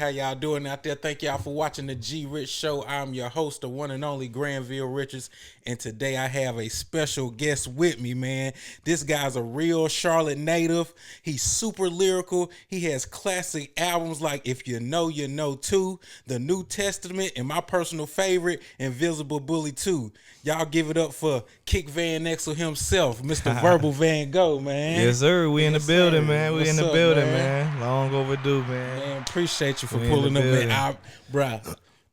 How y'all doing out there? Thank y'all for watching the G Rich Show. I'm your host, the one and only Granville Richards, and today I have a special guest with me, man. This guy's a real Charlotte native. He's super lyrical. He has classic albums like If You Know, You Know Too, The New Testament, and my personal favorite, Invisible Bully 2. Y'all give it up for Kick Van Exel himself, Mr. Verbal Van Gogh, man. Yes, sir. We in the building, man. We What's in the up, building, man. Long overdue, man. Man, appreciate you for pulling up, man.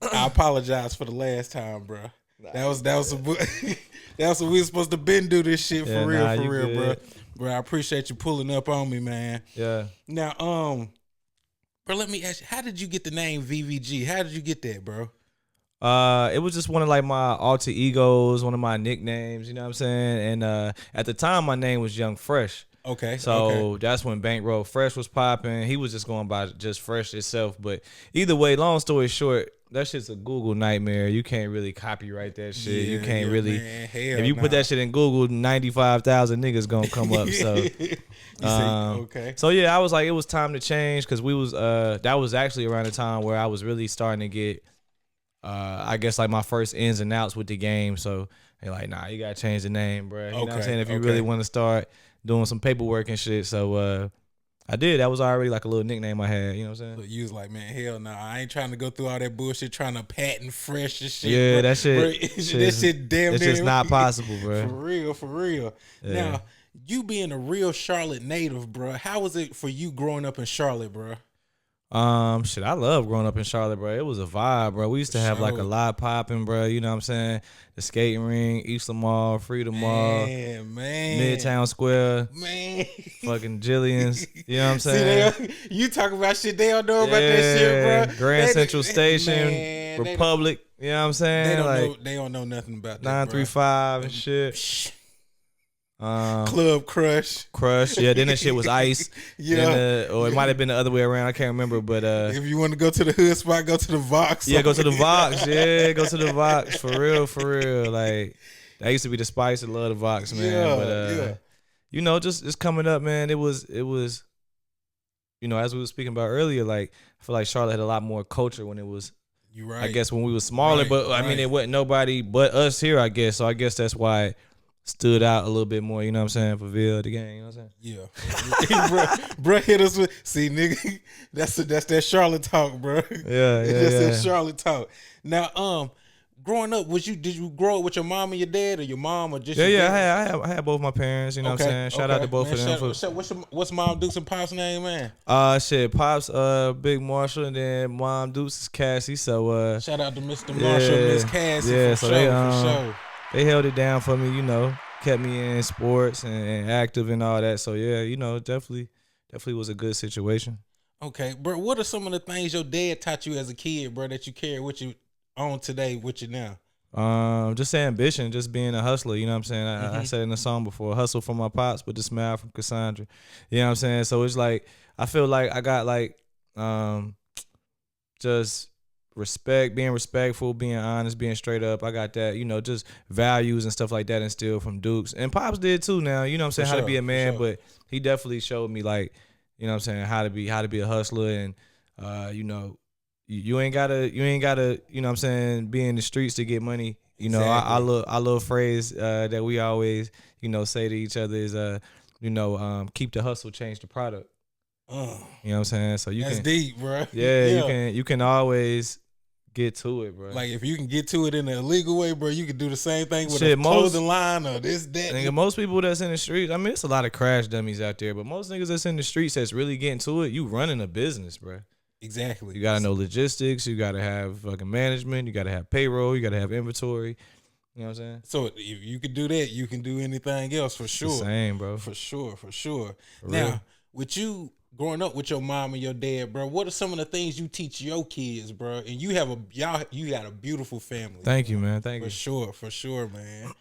I apologize for the last time, bruh. That was what we were supposed to been do this shit for real, bruh. Bro, I appreciate you pulling up on me, man. Yeah. Now, bro, let me ask you, how did you get the name VVG? How did you get that, bro? It was just one of like my alter egos, one of my nicknames, you know what I'm saying? And at the time my name was Young Fresh. Okay. So that's when Bankroll Fresh was popping. He was just going by just Fresh itself. But either way, long story short, that shit's a Google nightmare. You can't really copyright that shit. You can't really. Man, if you put that shit in Google, 95,000 niggas gonna come up. So, okay. So yeah, I was like, it was time to change because we was that was actually around the time where I was really starting to get, I guess like my first ins and outs with the game. So they're like, nah, you gotta change the name, bro. You know what I'm saying? If you really want to start doing some paperwork and shit. So I did. That was already like a little nickname I had. You know what I'm saying? So you was like, man, hell no, I ain't trying to go through all that bullshit trying to patent fresh and shit. Yeah, bro. that shit. Bro, that shit damn it's near. just not possible, bro. For real. Yeah. Now, you being a real Charlotte native, bro, how was it for you growing up in Charlotte, bro? Shit, I love growing up in Charlotte, bro. It was a vibe, bro. We used to have like a lot popping, bro. You know what I'm saying? The skating ring, Eastern Mall, Freedom Mall, Midtown Square, fucking Jillian's. You know what I'm saying? See, you talk about shit they don't know about that shit, bro. Grand Central Station, Republic. You know what I'm saying? They don't know nothing about that. 935 and shit. Club Crush. Yeah, then that shit was Ice. Or it might have been the other way around. I can't remember, but if you want to go to the hood spot, go to the Vox. Yeah, go to the Vox. Yeah, go to the Vox for real. Like that used to be the spice. I love the Vox, man. You know, just coming up, man. It was. You know, as we were speaking about earlier, like I feel like Charlotte had a lot more culture when it was. You right. I guess when we were smaller, but I mean, it wasn't nobody but us here. I guess so. I guess that's why. Stood out a little bit more, you know what I'm saying, for Ville the gang, you know what I'm saying? Yeah. bro hit us with, see, nigga, that's that Charlotte talk, bro. Yeah. That Charlotte talk. Now, growing up, did you grow up with your mom and your dad, or your mom, or just your dad? I had both my parents, you know what I'm saying? Shout out to both of them. What's Mom Dukes and Pop's name, man? Shit, Pop's Big Marshall, and then Mom Dukes is Cassie, so shout out to Mr. Marshall and Miss Cassie for sure. They held it down for me, you know, kept me in sports and active and all that. So yeah, you know, definitely was a good situation. Okay, bro, what are some of the things your dad taught you as a kid, bro, that you carry with you on today with you now? Just ambition, just being a hustler, you know what I'm saying? I said in the song before, hustle from my pops, but the smile from Cassandra. You know what I'm saying? So it's like, I feel like I got like, just respect, being respectful, being honest, being straight up. I got that, you know, just values and stuff like that instilled from Dukes. And Pops did too now, you know what I'm saying, how to be a man, but he definitely showed me like, you know what I'm saying, how to be a hustler and you know, you ain't gotta, you know what I'm saying, be in the streets to get money. You know, exactly. I love phrase that we always, you know, say to each other is you know, keep the hustle, change the product. You know what I'm saying? So that's deep, bro. Yeah, you can always get to it, bro. Like if you can get to it in an illegal way, bro, you can do the same thing with a clothing line or this, that. Nigga, most people that's in the streets, I mean, it's a lot of crash dummies out there, but most niggas that's in the streets that's really getting to it, you running a business, bro. Exactly. You gotta know logistics. You gotta have fucking management. You gotta have payroll. You gotta have inventory. You know what I'm saying? So if you can do that, you can do anything else for sure. It's the same, bro. For sure. For now, real. with you growing up with your mom and your dad, bro, what are some of the things you teach your kids, bro? And you got a beautiful family. Thank you, man. Thank you. For sure, man.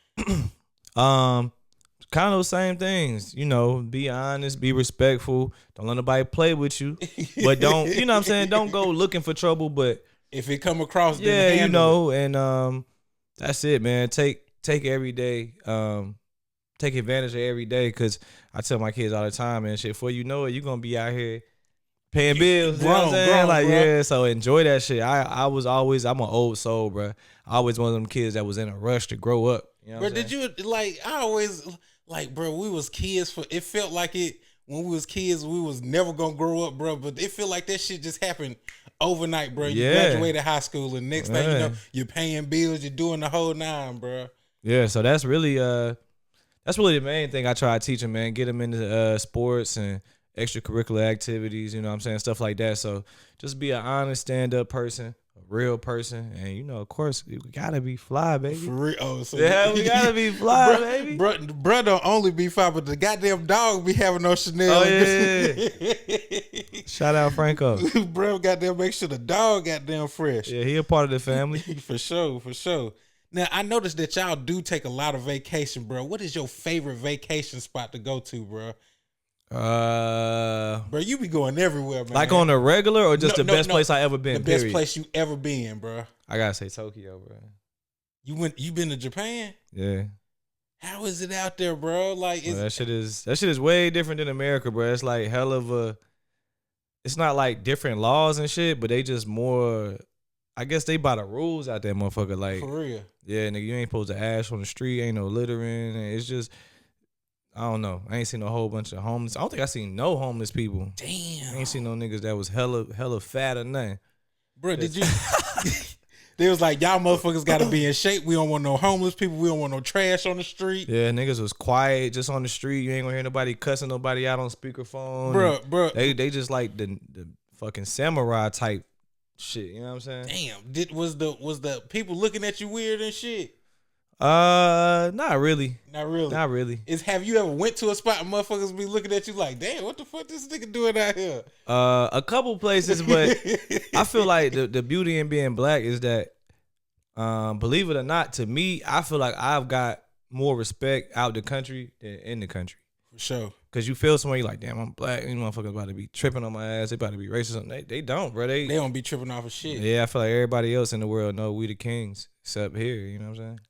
Kind of those same things, you know, be honest, be respectful. Don't let nobody play with you. But don't, you know what I'm saying? Don't go looking for trouble, but if it come across, yeah, you know, and that's it, man. Take every day, take advantage of every day, because I tell my kids all the time, man, shit, before you know it, you're going to be out here paying bills. You know what I'm saying? Grown, Like, bro. yeah, so enjoy that shit. I'm an old soul, bro. I always one of them kids that was in a rush to grow up. You know Bro, did you like? I always like, bro. We was kids for. It felt like it when we was kids. We was never gonna grow up, bro. But it felt like that shit just happened overnight, bro. You graduated high school, and next thing you know, you're paying bills. You're doing the whole nine, bro. Yeah, so that's really the main thing I try to teach them, man. Get them into sports and extracurricular activities. You know what I'm saying? Stuff like that. So just be an honest, stand up person. Real person, and you know, of course, we gotta be fly, baby. For real, so yeah, we gotta be fly, baby. Bro, don't only be fly, but the goddamn dog be having no Chanel. Oh yeah. Shout out Franco. Bro, goddamn, make sure the dog goddamn fresh. Yeah, he a part of the family. For sure. Now I noticed that y'all do take a lot of vacation, bro. What is your favorite vacation spot to go to, bro? Bro, you be going everywhere, man. Like on a regular or just the best place I ever been? The best place you ever been, bro. I gotta say Tokyo, bro. You been to Japan? Yeah. How is it out there, bro? Like that shit is way different than America, bro. It's like hell of a. It's not like different laws and shit, but they just more. I guess they by the rules out there, motherfucker. Like for real. Yeah, nigga, you ain't supposed to ash on the street. Ain't no littering. And it's just. I don't know. I ain't seen a whole bunch of homeless. I don't think I seen no homeless people. Damn. I ain't seen no niggas that was hella fat or nothing. Bro, did you? They was like, y'all motherfuckers got to be in shape. We don't want no homeless people. We don't want no trash on the street. Yeah, niggas was quiet just on the street. You ain't gonna hear nobody cussing nobody out on speakerphone. Bro. They just like the fucking samurai type shit. You know what I'm saying? Damn. Was the people looking at you weird and shit? Not really. Not really. Not really. Have you ever went to a spot and motherfuckers be looking at you like, damn, what the fuck this nigga doing out here? A couple places, but I feel like the beauty in being black is that, believe it or not, to me, I feel like I've got more respect out the country than in the country. For sure. Cause you feel somewhere, you're like, damn, I'm black. These motherfuckers about to be tripping on my ass. They about to be racist. They don't, bro. They don't be tripping off of shit. Yeah, I feel like everybody else in the world know we the kings, except here. You know what I'm saying?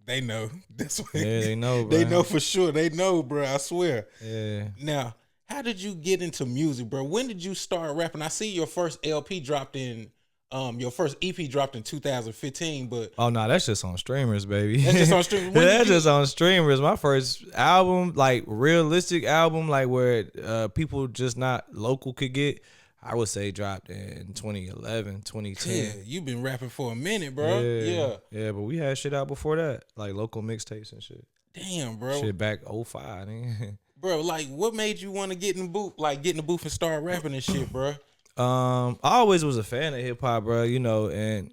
They know. That's what. Yeah, they know, bro. They know for sure. They know, bro. I swear. Yeah. Now, how did you get into music, bro? When did you start rapping? I see your first LP dropped in, your first EP dropped in 2015, but oh no, that's just on streamers, baby. That's just on streamers. That's just on streamers. My first album, like realistic album, like where people just not local could get. I would say dropped in 2011, 2010. Yeah, you've been rapping for a minute, bro. Yeah. Yeah, but we had shit out before that, like local mixtapes and shit. Damn, bro. Shit back 05, nigga. Bro, like what made you want to get in the booth, and start rapping and shit, bro? I always was a fan of hip hop, bro, you know, and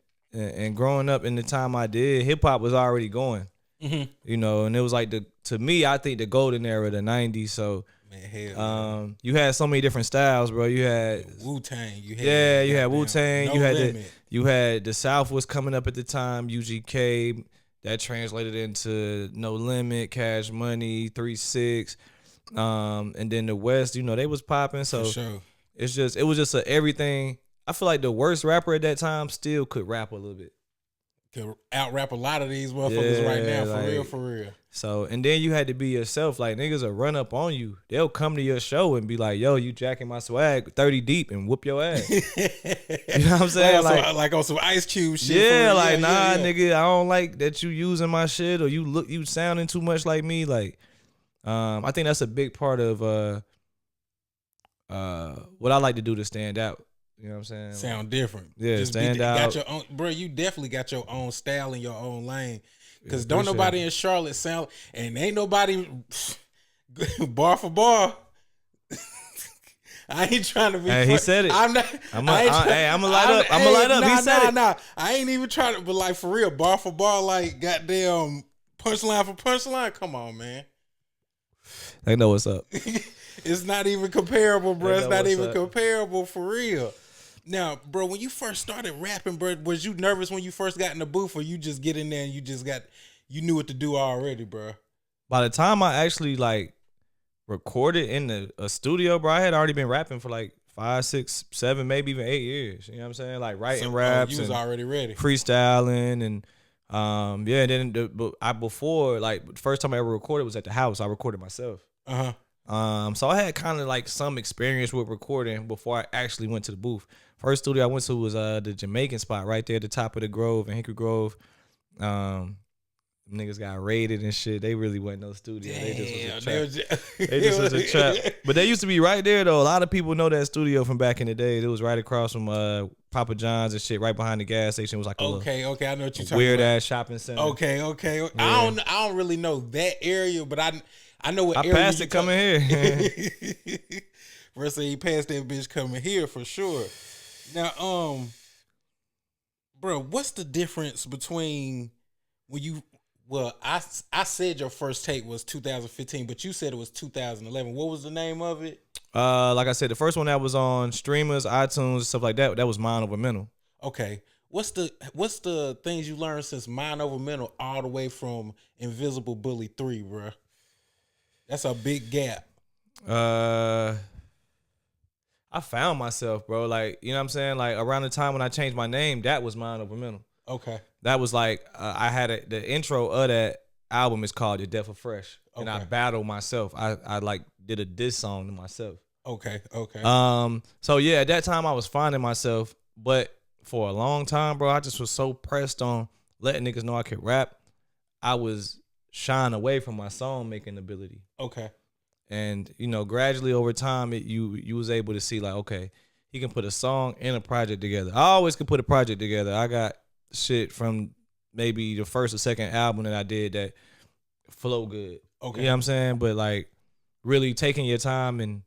growing up in the time I did, hip hop was already going. Mm-hmm. You know, and it was like to me, I think the golden era of the 90s, so man, hell, you had so many different styles, bro. You had Wu-Tang. You had Wu-Tang. No you had the South was coming up at the time. UGK that translated into No Limit, Cash Money, 3-6, and then the West. You know they was popping. So for sure. it was just everything. I feel like the worst rapper at that time still could rap a little bit. Could out rap a lot of these motherfuckers right now, for real. So, and then you had to be yourself. Like, niggas will run up on you. They'll come to your show and be like, yo, you jacking my swag 30 deep and whoop your ass. You know what I'm saying? Like on some Ice Cube shit. Yeah, nigga, I don't like that you using my shit or you sounding too much like me. Like, I think that's a big part of what I like to do to stand out. You know what I'm saying? Sound different. Yeah, just stand out. Got your own, bro. You definitely got your own style in your own lane. Cause don't nobody in Charlotte sound, and ain't nobody bar for bar. I ain't trying to be. He said it. I'm not. I'm gonna light up. I'm gonna light up. He said it. Nah. I ain't even trying to. But like for real, bar for bar, like goddamn punchline for punchline. Come on, man. They know what's up. It's not even comparable, bro. It's not even comparable for real. Now, bro, when you first started rapping, bro, was you nervous when you first got in the booth, or you just get in there and you knew what to do already, bro? By the time I actually like recorded in a studio, bro, I had already been rapping for like 5, 6, 7, maybe even 8 years. You know what I'm saying? Like writing raps, you was already ready, freestyling, and And then before, like, the first time I ever recorded was at the house. I recorded myself. So I had kind of like some experience with recording before I actually went to the booth. First studio I went to was the Jamaican spot right there at the top of the Grove in Hickory Grove. Niggas got raided and shit. They really wasn't no studio. Damn, they just was a trap. They just was a trap. But they used to be right there though. A lot of people know that studio from back in the day. It was right across from Papa John's and shit, right behind the gas station. It was like a okay, I know what you're talking about. Weird ass shopping center. Okay. Yeah. I don't really know that area, but I know what I area passed it coming here. First say he passed that bitch coming here for sure. Now, bro, what's the difference between when you? Well, I said your first tape was 2015, but you said it was 2011. What was the name of it? Like I said, the first one that was on streamers, iTunes, stuff like that. That was Mind Over Mental. Okay. What's the things you learned since Mind Over Mental all the way from Invisible Bully 3, bro? That's a big gap. I found myself, bro. Like, you know what I'm saying? Like, around the time when I changed my name, that was Mind Over Mental. Okay. That was like, I had the intro of that album is called Your Death of Fresh. Okay. And I battled myself. I like did a diss song to myself. Okay. So yeah, at that time I was finding myself, but for a long time, bro, I just was so pressed on letting niggas know I could rap. I was shying away from my song making ability. Okay. And, you know, gradually over time, you was able to see like, okay, he can put a song and a project together. I always could put a project together. I got shit from maybe the first or second album that I did that flow good. Okay. You know what I'm saying? But like really taking your time and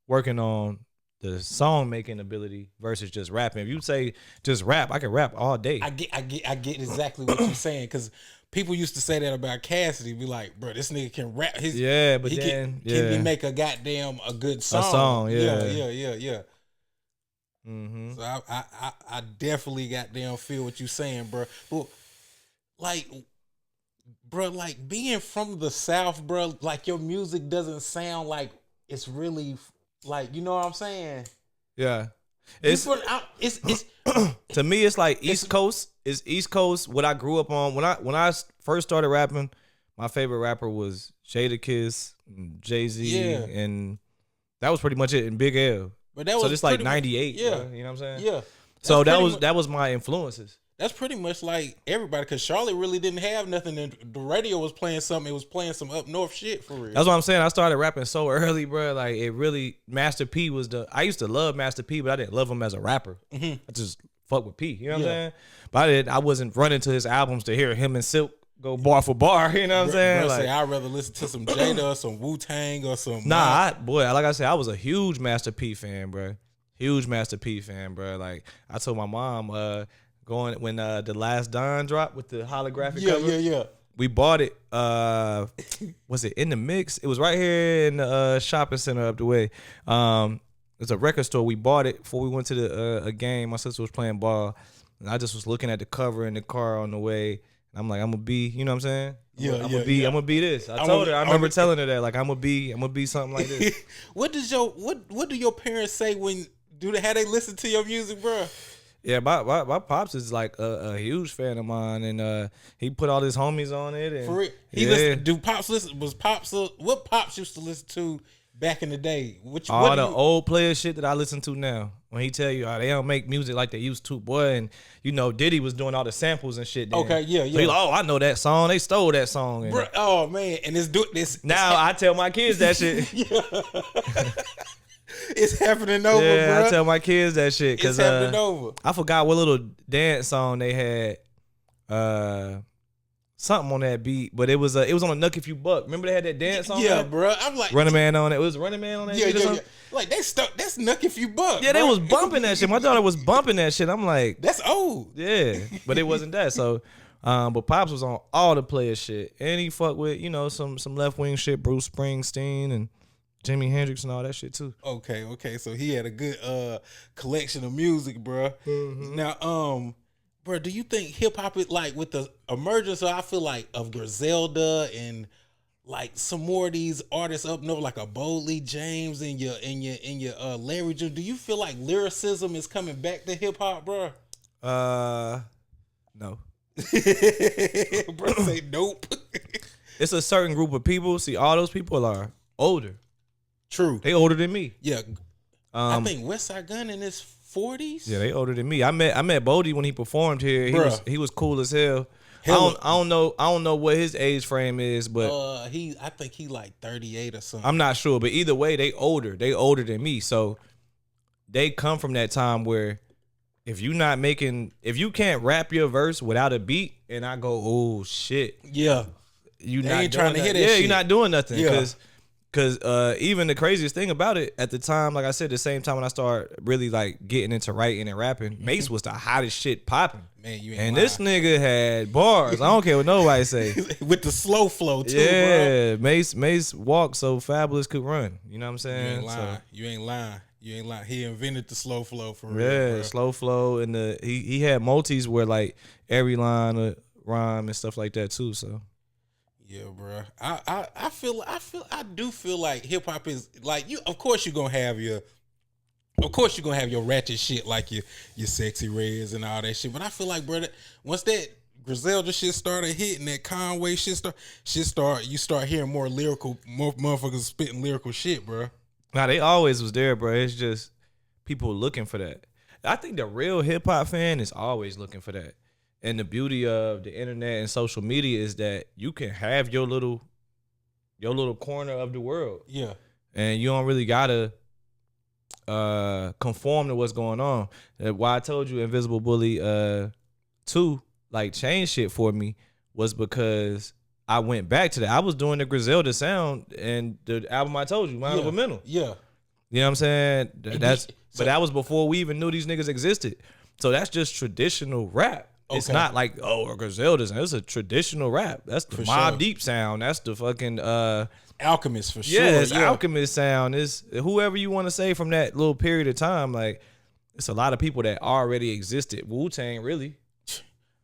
working on the song making ability versus just rapping. If you say just rap, I can rap all day. I get exactly what you're saying, because people used to say that about Cassidy. Be like, bro, this nigga can rap. Can he make a good song? A song, yeah. Mm-hmm. So I definitely feel what you're saying, bro. But like, bro, like being from the South, bro, like your music doesn't sound like it's really like, you know what I'm saying? Yeah. It's to me it's like East Coast. It's East Coast what I grew up on. When I first started rapping, my favorite rapper was Jadakiss, Jay-Z, and that was pretty much it, and Big L. But that was so just like 98, yeah. Bro, you know what I'm saying? Yeah. So that was my influences. That's pretty much like everybody, because Charlotte really didn't have nothing. And the radio was playing something. It was playing some up north shit for real. That's what I'm saying. I started rapping so early, bro. Like it really, Master P was I used to love Master P, but I didn't love him as a rapper. Mm-hmm. I just fuck with P. You know what I'm saying? But I wasn't running to his albums to hear him and Silk go bar for bar. You know what I'm saying? Like, I'd rather listen to some Jada or some Wu-Tang or some. Like I said, I was a huge Master P fan, bro. Huge Master P fan, bro. Like I told my mom, going when the Last Don dropped with the holographic cover. Yeah. We bought it. Was it in the mix? It was right here in the shopping center up the way. It's a record store. We bought it before we went to a game. My sister was playing ball, and I just was looking at the cover in the car on the way. And I'm like, I'm gonna be, you know what I'm saying? I'm gonna be this. I told her. I remember telling her that, like, I'm gonna be something like this. What do your parents say when how they listen to your music, bro? Yeah, my pops is like a huge fan of mine, and he put all his homies on it. And, for real, Pops listen? What Pops used to listen to back in the day? Old player shit that I listen to now. When he tell you they don't make music like they used to, boy, and you know Diddy was doing all the samples and shit. Then. Okay, yeah. So he like, I know that song. They stole that song. And, bro, oh man, and this now I tell my kids that shit. It's happening over, yeah, bro. I tell my kids that shit because it's happening over. I forgot what little dance song they had. Something on that beat, but it was on a Nuck If You Buck. Remember they had that dance song? Yeah, bro. I'm like Running Man on it. It was Running Man on that beat or something? Yeah. Like that's Nuck If You Buck. Yeah, bro. they was bumping that shit. My daughter was bumping that shit. I'm like, that's old. Yeah, but it wasn't that. So, but Pops was on all the player shit, and he fucked with some left wing shit, Bruce Springsteen and Jimi Hendrix and all that shit too. Okay. So he had a good collection of music, bro. Mm-hmm. Now, bro, do you think hip hop is like with the emergence? I feel like of Griselda and like some more of these artists up north, like a Boldly James and your Larry June. Do you feel like lyricism is coming back to hip hop, bro? No. Bro, say nope. It's a certain group of people. See, all those people are older. True. They older than me. Yeah. I think Westside Gunn in his 40s. Yeah, they older than me. I met Bodie when he performed here. He was cool as hell. I don't know what his age frame is, but I think he like 38 or something. I'm not sure. But either way, they older. They older than me. So they come from that time where if you can't rap your verse without a beat, and I go, oh shit. Yeah. You they not ain't trying to hear that shit. you're not doing nothing. Yeah. Cause even the craziest thing about it at the time, like I said, the same time when I started really like getting into writing and rapping, Mace was the hottest shit popping. Man, you ain't and lying. This nigga had bars. I don't care what nobody say. With the slow flow too, yeah, bro. Mace walked so Fabulous could run. You know what I'm saying? You ain't lying. You ain't lying. He invented the slow flow for real. Yeah, bro. slow flow, and he had multis where like every line a rhyme and stuff like that too. So. Yeah, bro. I do feel like hip hop is like you. Of course, you're gonna have your ratchet shit like your Sexy Reds and all that shit. But I feel like, brother, once that Griselda shit started hitting, that Conway shit you start hearing more motherfuckers spitting lyrical shit, bro. Nah, they always was there, bro. It's just people looking for that. I think the real hip hop fan is always looking for that. And the beauty of the internet and social media is that you can have your little corner of the world. Yeah. And you don't really gotta conform to what's going on. Why I told you Invisible Bully 2 like changed shit for me was because I went back to that. I was doing the Griselda sound and the album I told you, Mind Over Mental. Yeah. You know what I'm saying? But that was before we even knew these niggas existed. So that's just traditional rap. Okay. It's not like, Griselda's. It's a traditional rap. That's the Mobb Deep sound. That's the fucking Alchemist for sure. Yeah, it's Alchemist sound. It's whoever you want to say from that little period of time. Like, it's a lot of people that already existed. Wu-Tang, really.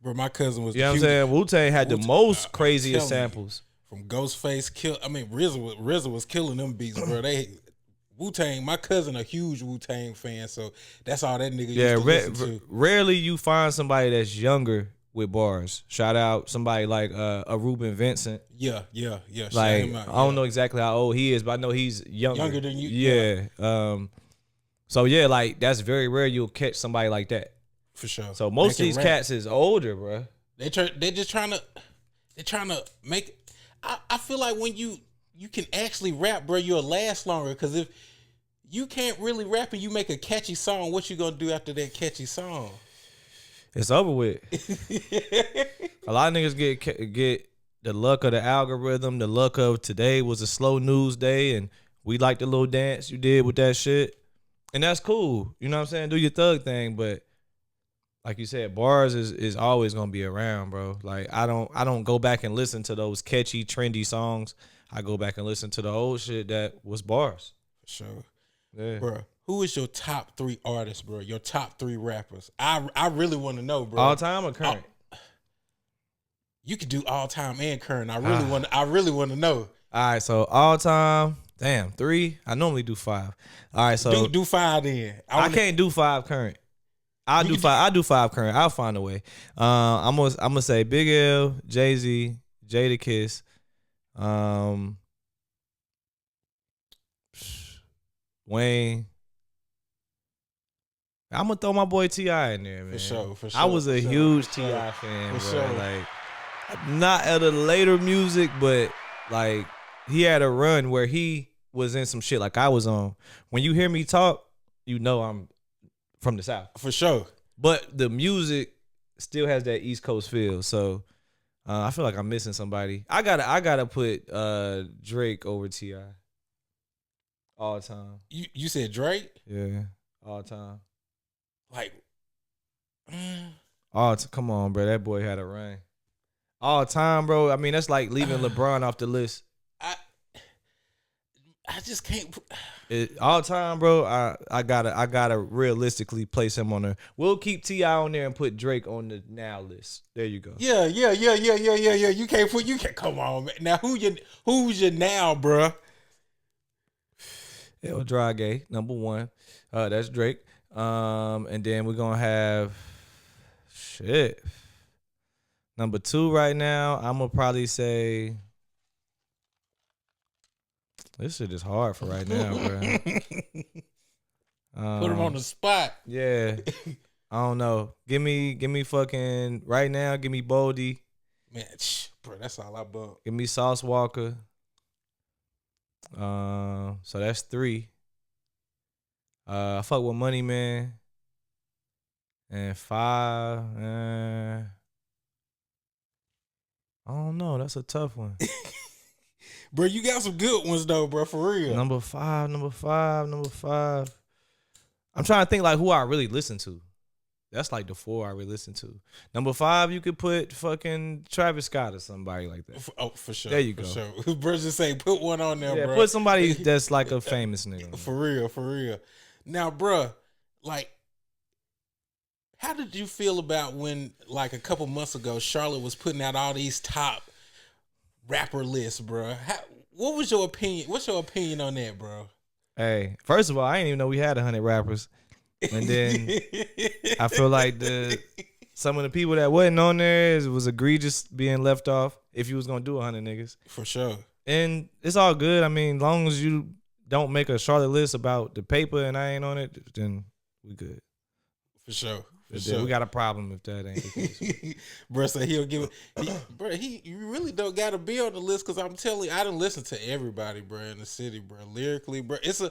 Bro, my cousin was. You know what I'm saying? Wu-Tang had the most craziest samples. From Ghostface, RZA was killing them beats, bro. Wu-Tang, my cousin a huge Wu-Tang fan, so that's all that nigga used to listen to. Rarely you find somebody that's younger with bars. Shout out somebody like a Ruben Vincent. Yeah. Like, shout him out. I don't know exactly how old he is, but I know he's younger than you. Yeah. So yeah, like that's very rare you'll catch somebody like that. For sure. So most of these cats is older, bro. They're just trying to make. I feel like when you can actually rap, bro, you'll last longer. Because if you can't really rap and you make a catchy song, what you gonna do after that catchy song? It's over with. A lot of niggas get the luck of the algorithm, the luck of today was a slow news day, and we like the little dance you did with that shit, and that's cool. You know what I'm saying? Do your thug thing, but like you said, bars is always gonna be around, bro. Like I don't go back and listen to those catchy, trendy songs. I go back and listen to the old shit that was bars. For sure. Yeah. Bro, who is your top 3 artists, bro? Your top 3 rappers? I really want to know, bro. All time or current? You could do all time and current. I really want to know. All right, so all time, damn, 3. I normally do 5. All right, so do 5 then. I can't do 5 current. I'll do 5. I'll do 5 current. I'll find a way. I'm gonna say Big L, Jay-Z, Jadakiss, Wayne. I'm gonna throw my boy T.I. in there, man. For sure. I was a huge T.I. fan, bro. Sure. Like, not at the later music, but like he had a run where he was in some shit like I was on. When you hear me talk, you know I'm from the South. For sure. But the music still has that East Coast feel. So I feel like I'm missing somebody. I gotta put Drake over T.I. all time. You said Drake? Yeah, all time. Like, come on, bro. That boy had a run. All time, bro. I mean, that's like leaving LeBron off the list. I just can't. All time, bro. I gotta realistically place him on there. We'll keep T.I. on there and put Drake on the now list. There you go. Yeah. You can't. Come on, man. Now who's your now, bro? El Drage, number 1. That's Drake. And then we're gonna have number 2 right now. I'm gonna probably say This shit is hard for right now, bro. Put him on the spot. Yeah. I don't know. Give me fucking right now. Give me Boldy. Man, bro, that's all I bump. Give me Sauce Walker. So that's 3. I fuck with Money Man. And 5. I don't know. That's a tough one. Bro, you got some good ones though, bro. For real. Number five. I'm trying to think like who I really listen to. That's like the 4 I really listen to. Number 5, you could put fucking Travis Scott or somebody like that. For sure. There you for go. Sure. Bro, just say put one on there, Yeah, bro. put somebody that's like a famous nigga. For real. Now, bro, like, how did you feel about when, like, a couple months ago, Charlotte was putting out all these top rapper lists, bro? What was your opinion? What's your opinion on that, bro? Hey, first of all, I didn't even know we had 100 rappers. And then I feel like some of the people that wasn't on there was egregious being left off if you was going to do 100 niggas. For sure. And it's all good. I mean, long as you don't make a Charlotte list about the paper and I ain't on it, then we good. For sure. We got a problem if that ain't the case. Bro said he'll give it. You really don't got to be on the list because I'm telling you, I didn't listen to everybody, bro, in the city, bro. Lyrically, bro, it's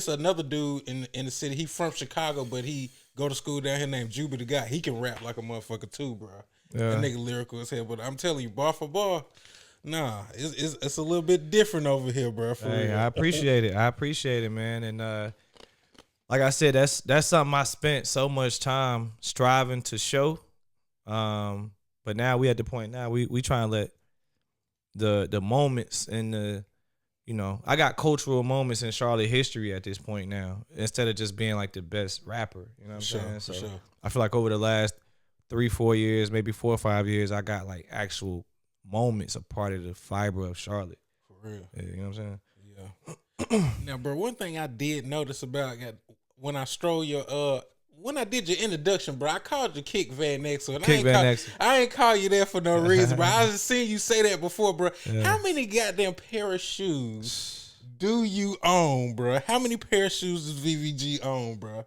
another dude in the city. He from Chicago, but he go to school down here named Juby the guy. He can rap like a motherfucker too, bro. Yeah. That nigga lyrical as hell. But I'm telling you, bar for bar, nah, it's a little bit different over here, bro. For real. I appreciate it, man. And like I said, that's something I spent so much time striving to show. But now we at the point now we trying to let the moments and the, you know, I got cultural moments in Charlotte history at this point now, instead of just being like the best rapper. You know what I'm saying? So sure. I feel like over the last 3-4 years, maybe 4 or 5 years, I got like actual moments, a part of the fiber of Charlotte. For real. Yeah, you know what I'm saying? Yeah. Now, bro, one thing I did notice about when I stroll when I did your introduction, bro, I called you Kick Van Exel. And I ain't call you that for no reason, bro. I just seen you say that before, bro. Yeah. How many goddamn pair of shoes do you own, bro? How many pair of shoes does VVG own, bro?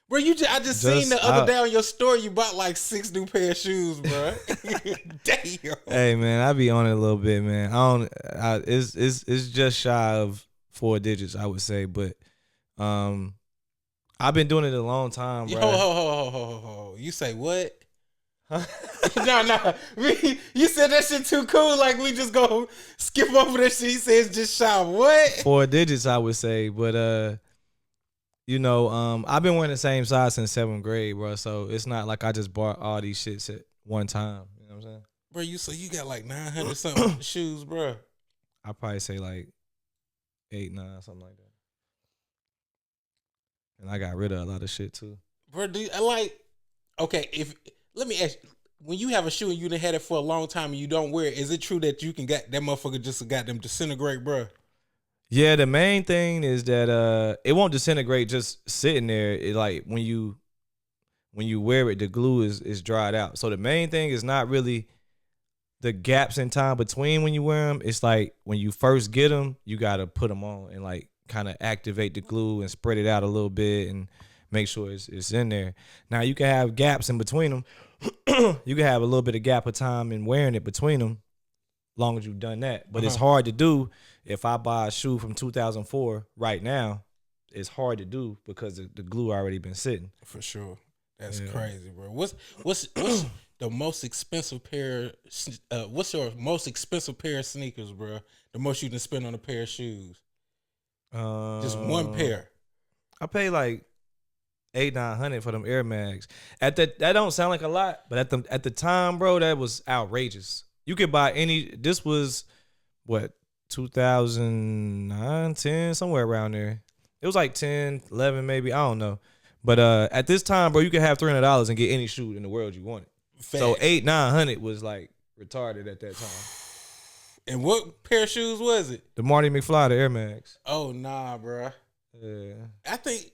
Bro, I just seen the other day on your story, you bought like 6 new pair of shoes, bro. Damn. Hey, man, I be on it a little bit, man. It's just shy of 4 digits, I would say, but I've been doing it a long time, bro. Ho. You say what? Huh? No. You said that shit too cool. Like we just go skip over that shit. He says just shy. What? 4 digits, I would say. But you know, I've been wearing the same size since 7th grade, bro. So it's not like I just bought all these shits at one time. You know what I'm saying? Bro, you got like 900 something shoes, bro. I probably say like 8, 9, something like that. And I got rid of a lot of shit too. Bro, let me ask you, when you have a shoe and you done had it for a long time and you don't wear it, is it true that you can get that motherfucker just got them disintegrate, bro? Yeah, the main thing is that it won't disintegrate just sitting there. It like when you wear it, the glue is dried out. So the main thing is not really the gaps in time between when you wear them. It's like when you first get them, you gotta put them on and like kind of activate the glue and spread it out a little bit and make sure it's in there. Now you can have gaps in between them. You can have a little bit of gap of time in wearing it between them, long as you've done that. But it's hard to do if I buy a shoe from 2004 right now. It's hard to do because the glue already been sitting. For sure, that's crazy, bro. What's the most expensive pair? What's your most expensive pair of sneakers, bro? The most you can spend on a pair of shoes? Just one pair. I pay like $800-900 for them Air Mags. That don't sound like a lot, but at the time, bro, that was outrageous. You could buy any. This was what 2009, 10, somewhere around there. It was like 10, 11 maybe. I don't know. But at this time, bro, you could have $300 and get any shoe in the world you wanted. Fact. So $800-900 was like retarded at that time. And what pair of shoes was it? The Marty McFly, the Air Max. Oh, nah, bro. Yeah. I think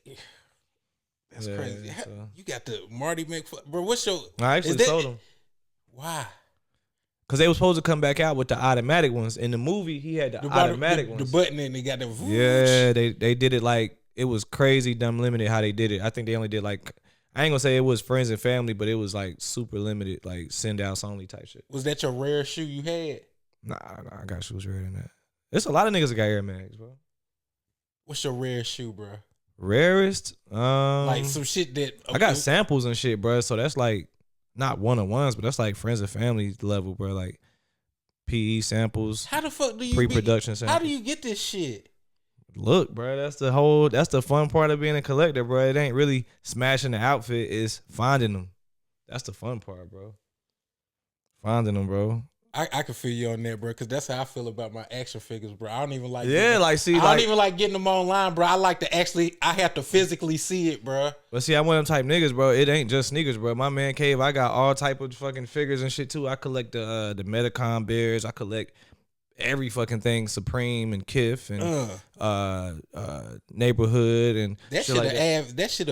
that's crazy. You got the Marty McFly. Bro, what's your... I actually sold them. Why? Because they were supposed to come back out with the automatic ones. In the movie, he had the automatic ones. The button and they got the... Yeah, they did it like... It was crazy dumb limited how they did it. I think they only did like... I ain't gonna say it was friends and family, but it was like super limited, like send outs only type shit. Was that your rare shoe you had? Nah, I got shoes rarer than that. There's a lot of niggas that got Air Max, bro. What's your rare shoe, bro? Rarest? Like some shit that... I got samples and shit, bro. So that's like... Not one-on-ones, but that's like friends and family level, bro. Like PE samples. How the fuck do you... Pre-production samples. How do you get this shit? Look, bro, that's the fun part of being a collector, bro. It ain't really smashing the outfit, it's finding them. That's the fun part, bro. Finding them, bro. I can feel you on that, bro, because that's how I feel about my action figures, bro. I don't even like... Yeah, like, see, I don't even like getting them online, bro. I like to actually... I have to physically see it, bro. But see, I'm one of them type niggas, bro. It ain't just sneakers, bro. My man cave, I got all type of fucking figures and shit, too. I collect the Metacom bears. I collect every fucking thing, Supreme and Kith and Neighborhood and that shit like that. That should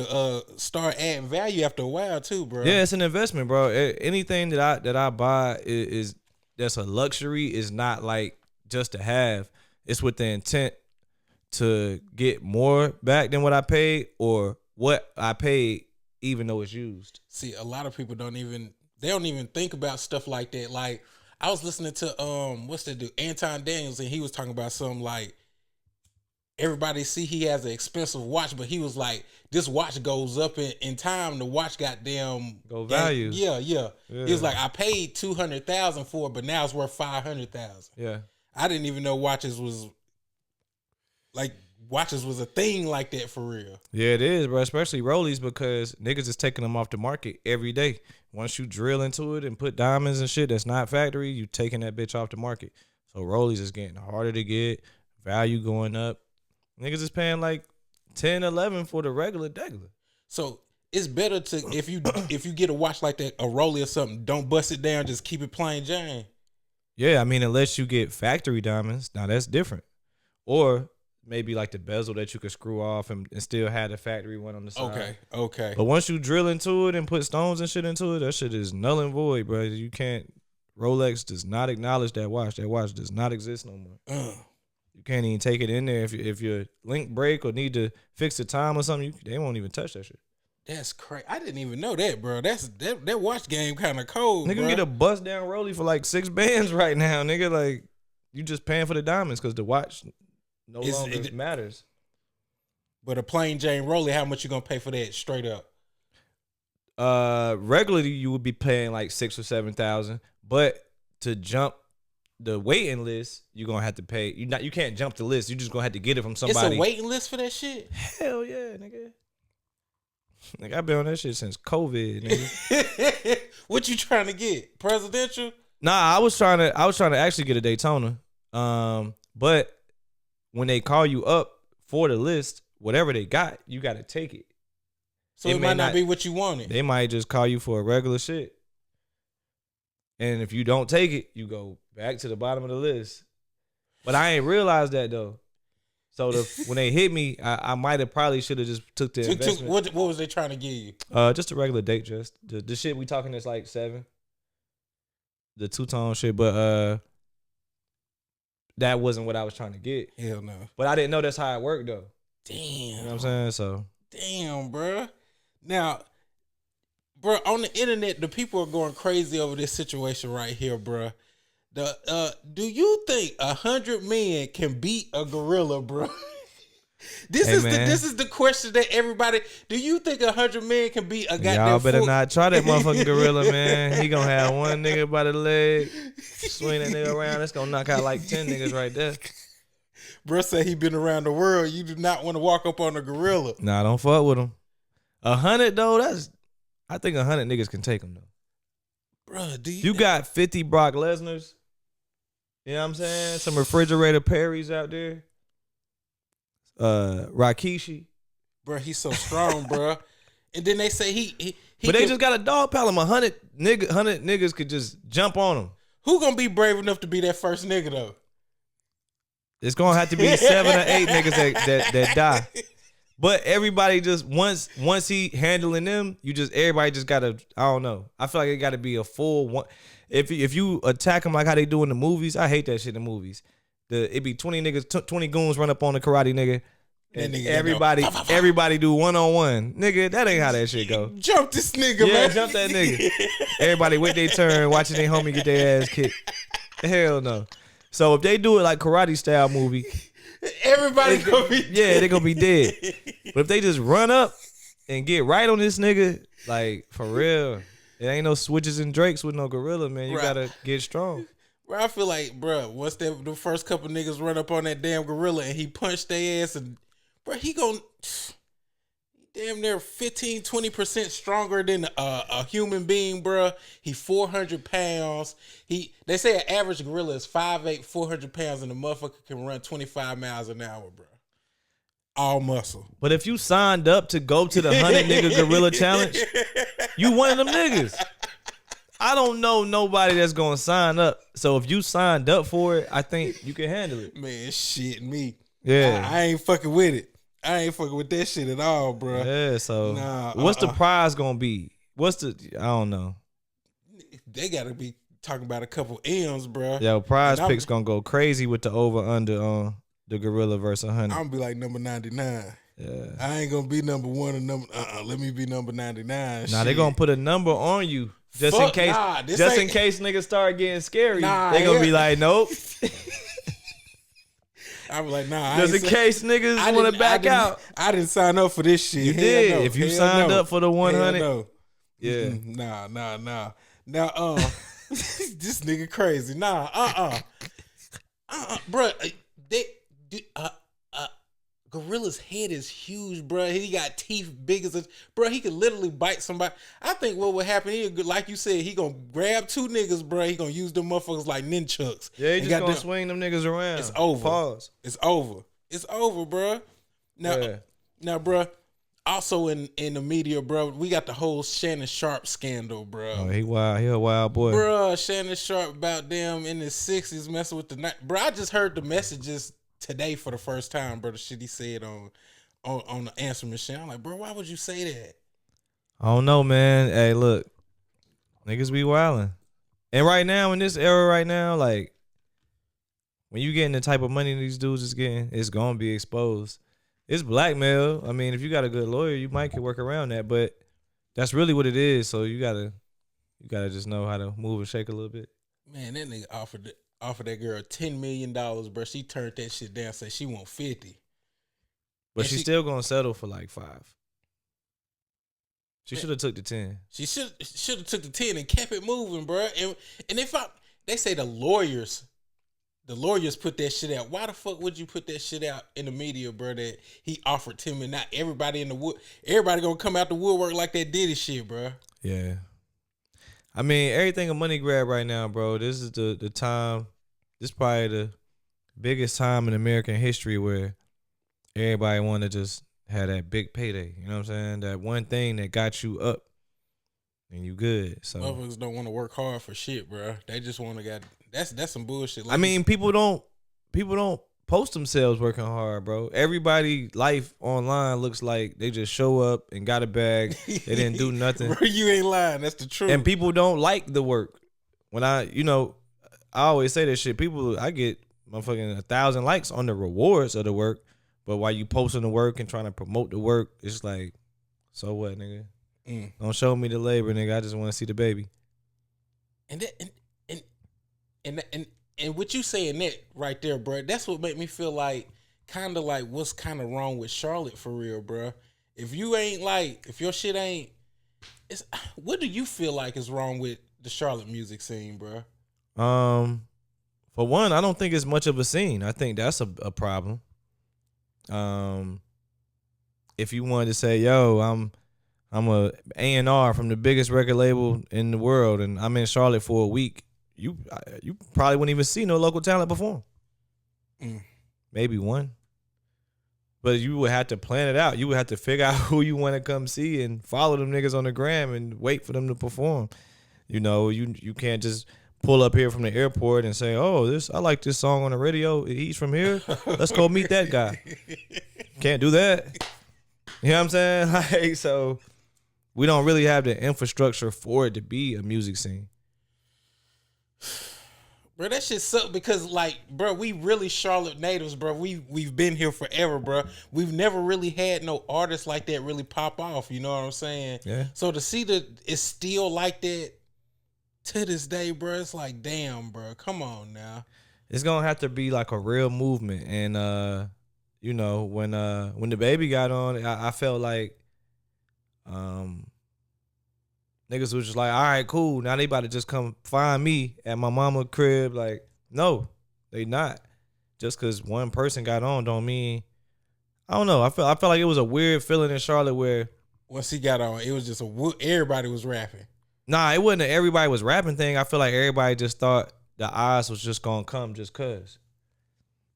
start adding value after a while, too, bro. Yeah, it's an investment, bro. Anything that I buy is that's a luxury is not like just to have. It's with the intent to get more back than what I paid or what I paid, even though it's used. See, a lot of people don't even think about stuff like that. Like, I was listening to what's that dude, Anton Daniels, and he was talking about something like everybody see he has an expensive watch, but he was like, this watch goes up in time. The watch goddamn go value. Yeah. He was like, I paid $200,000 for it, but now it's worth $500,000. Yeah, I didn't even know watches was a thing like that for real. Yeah, it is, bro. Especially Rollies, because niggas is taking them off the market every day. Once you drill into it and put diamonds and shit that's not factory, you taking that bitch off the market. So Rollies is getting harder to get, value going up. Niggas is paying like 10, 11 for the regular. So it's better to if you get a watch like that, a Rollie or something, don't bust it down, just keep it plain Jane. Yeah, I mean, unless you get factory diamonds, now that's different. Or maybe like the bezel that you could screw off and still have the factory one on the side. Okay. But once you drill into it and put stones and shit into it, that shit is null and void, bro. You can't. Rolex does not acknowledge that watch. That watch does not exist no more. You can't even take it in there if your link break or need to fix the time or something. They won't even touch that shit. That's crazy. I didn't even know that, bro. That watch game kind of cold. Nigga, bro. Get a bust down Rollie for like $6 right now, nigga. Like, you just paying for the diamonds because the watch no longer matters. But a plain Jane Rollie, how much you gonna pay for that straight up? Regularly you would be paying like $6,000 or $7,000, but to jump the waiting list, you're gonna have to pay. You can't jump the list. You just gonna have to get it from somebody. It's a waiting list for that shit. Hell yeah, nigga. Like, I've been on that shit since COVID, nigga. What you trying to get? Presidential? Nah, I was trying to actually get a Daytona. But when they call you up for the list, whatever they got, you got to take it. So it might not be what you wanted. They might just call you for a regular shit. And if you don't take it, you go back to the bottom of the list. But I ain't realized that though. So when they hit me, I might have probably should have just took the investment. What was they trying to give you? Just a regular date, just the shit we talking is like 7. The two-tone shit, but that wasn't what I was trying to get. Hell no. But I didn't know that's how it worked though. Damn. You know what I'm saying? So. Damn, bro. Now, bro, on the internet, the people are going crazy over this situation right here, bro. Do you think 100 men can beat a gorilla, bro? This is the question that everybody. Do you think 100 men can beat a goddamn? Y'all better not try that motherfucking gorilla, man. He gonna have one nigga by the leg, swing that nigga around. That's gonna knock out like 10 niggas right there. Bro said he been around the world. You do not want to walk up on a gorilla. Nah, don't fuck with him. 100 though, I think 100 niggas can take him though. Bro, you got 50 Brock Lesnar's. You know what I'm saying? Some refrigerator Perrys out there. Rikishi. Bro, he's so strong, bro. And then they say he but they just got a dog pile him. 100 niggas could just jump on him. Who gonna be brave enough to be that first nigga though? It's gonna have to be 7 or 8 niggas that die. But everybody just once he handling them, everybody just gotta, I don't know. I feel like it gotta be a full one. If you attack them like how they do in the movies, I hate that shit in the movies. It be 20 niggas, 20 goons run up on the karate nigga. And everybody do 1-on-1. Nigga, that ain't how that shit go. Jump this nigga, man. Yeah, jump that nigga. Everybody wait their turn, watching their homie get their ass kicked. Hell no. So if they do it like karate style movie, everybody gonna be dead. They gonna be dead. But if they just run up and get right on this nigga, like for real, it ain't no switches and drakes with no gorilla, man. You gotta get strong. Bro, I feel like, bro, once the first couple niggas run up on that damn gorilla and he punched their ass, and bro, he gon' damn near 15-20% stronger than a human being, bro. He 400 pounds. They say an average gorilla is 5'8", 400 pounds, and the motherfucker can run 25 miles an hour, bro. All muscle. But if you signed up to go to the 100 nigga gorilla challenge, you one of them niggas. I don't know nobody that's gonna sign up. So if you signed up for it, I think you can handle it. Man, shit, me. Yeah. I ain't fucking with it. I ain't fucking with that shit at all, bro. Yeah, so what's the prize gonna be? I don't know. They gotta be talking about a couple M's, bro. Yo, prize picks gonna go crazy with the over-under on the gorilla versus 100. I'm gonna be like number 99. Yeah. I ain't gonna be number 1 or number, let me be number 99. Nah, they gonna put a number on you. Just in case niggas start getting scary. They gonna be like, nope. I was like, nah. Just in case niggas want to back out. I didn't sign up for this shit. You did. No. If you signed up for the 100. No. Yeah. Nah. Now, this nigga crazy. Bro, gorilla's head is huge, bro. He got teeth big as bro. He could literally bite somebody. I think what would happen, like you said, he gonna grab 2 niggas, bro. He gonna use them motherfuckers like nunchucks. Yeah, he just gonna swing them niggas around. It's over. Pause. It's over, bro. Now, bro. Also in the media, bro, we got the whole Shannon Sharp scandal, bro. Oh, he wild. He a wild boy, bro. Shannon Sharp about them in his 60s messing with the night, bro. I just heard the messages today for the first time, bro. The shit he said on the answer machine. I'm like, bro, why would you say that? I don't know, man. Hey, look, niggas be wilding, and right now in this era, right now, like when you getting the type of money these dudes is getting, it's gonna be exposed. It's blackmail. I mean, if you got a good lawyer, you might can work around that, but that's really what it is. So you gotta just know how to move and shake a little bit. Man, that nigga offered that girl $10 million, bro. She turned that shit down, said she want 50. But she's still gonna settle for like 5. She should have took the 10. She should have took the 10 and kept it moving, bro. And they say the lawyers put that shit out. Why the fuck would you put that shit out in the media, bro? That he offered 10 million. Not everybody everybody gonna come out the woodwork like that Diddy shit, bro. Yeah. I mean, everything a money grab right now, bro. This is the time. This is probably the biggest time in American history where everybody want to just have that big payday. You know what I'm saying? That one thing that got you up and you good. So motherfuckers don't want to work hard for shit, bro. They just want to that's some bullshit. Like, I mean, people don't post themselves working hard, bro. Everybody life online looks like they just show up and got a bag. They didn't do nothing. Bro, you ain't lying. That's the truth. And people don't like the work. When I always say that shit. I get motherfucking 1,000 likes on the rewards of the work, but while you posting the work and trying to promote the work, it's like, so what, nigga? Don't show me the labor, nigga. I just want to see the baby. And what you saying that right there, bro, that's what made me feel like kind of like what's kind of wrong with Charlotte for real, bro. If your shit ain't, what do you feel like is wrong with the Charlotte music scene, bro? For one, I don't think it's much of a scene. I think that's a problem. If you wanted to say, yo, I'm a A&R from the biggest record label in the world, and I'm in Charlotte for a week, you probably wouldn't even see no local talent perform. Maybe one. But you would have to plan it out. You would have to figure out who you want to come see and follow them niggas on the gram and wait for them to perform. You know, you can't just pull up here from the airport and say, oh, I like this song on the radio. He's from here. Let's go meet that guy. Can't do that. You know what I'm saying? Like, so we don't really have the infrastructure for it to be a music scene. Bro, that shit suck because, like, bro, we really Charlotte natives, bro. We've been here forever, bro. We've never really had no artists like that really pop off. You know what I'm saying? Yeah. So to see that it's still like that to this day, bro, it's like, damn, bro, come on now. It's gonna have to be like a real movement, and you know, when the baby got on, I felt like niggas was just like, all right, cool. Now they about to just come find me at my mama crib. Like, no, they not. Just cause one person got on don't mean. I don't know. I felt like it was a weird feeling in Charlotte where once he got on, it was just everybody was rapping. Nah, it wasn't a everybody was rapping thing. I feel like everybody just thought the odds was just gonna come just cause,